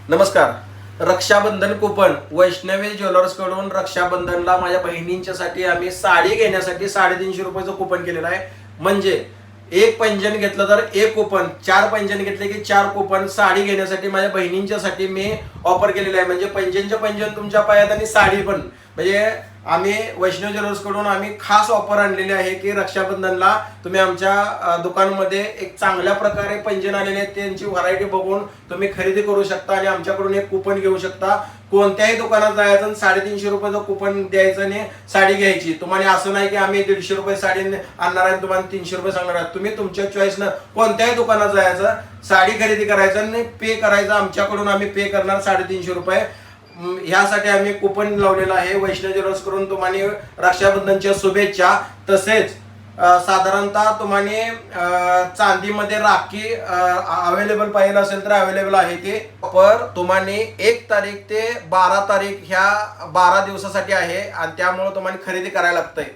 नमस्कार. Rakshabandhan coupon Vaishnavi jewellers कडून रक्षाबंधनला माझ्या बहिणींच्यासाठी आम्ही साडी घेण्यासाठी 350 रुपयाचं कुपन केलेलं आहे. म्हणजे एक पैंजण घेतलं तर एक कुपन, 4 पैंजण घेतले की 4 कुपन साडी घेण्यासाठी माझ्या बहिणींच्यासाठी मी ऑफर केलेलं आहे. म्हणजे पैंजणच्या पैंजण तुमच्या पायात आणि साडी पण. म्हणजे आम्ही वैष्णव ज्वेलर्स कडून आम्ही खास ऑफर आणलेली आहे की रक्षाबंधनला तुम्ही आमच्या दुकानामध्ये एक चांगल्या प्रकारे पैंजण आलेले आहेत, त्यांची व्हरायटी बघून तुम्ही खरेदी करू शकता आणि आमच्याकडून एक कुपन घेऊ शकता. कोणत्याही दुकानात जायचं आणि 350 रुपयाचं कुपन द्यायचं आणि साडी घ्यायची. तुम्हाला असं नाही की आम्ही 150 रुपये साडी आणणार आहे तुम्हाला 300 रुपये सांगणार आहे. तुम्ही तुमच्या चॉईसनं कोणत्याही दुकानात जायचं, साडी खरेदी करायचं आणि पे करायचं. आमच्याकडून आम्ही पे करणार 350 रुपये. ह्यासाठी आम्ही कुपन लावलेलं आहे. वैष्णव ज्वेलर्स करून तुम्हाला रक्षाबंधनच्या शुभेच्छा. तसेच साधारणतः तुम्हाला चांदीमध्ये राखी अवेलेबल पाहिजे असेल तर अवेलेबल आहे ते ऑफर. तुम्हाला 1 तारीख ते 12 तारीख ह्या 12 दिवसासाठी आहे आणि त्यामुळे तुम्हाला खरेदी करायला लागतंय.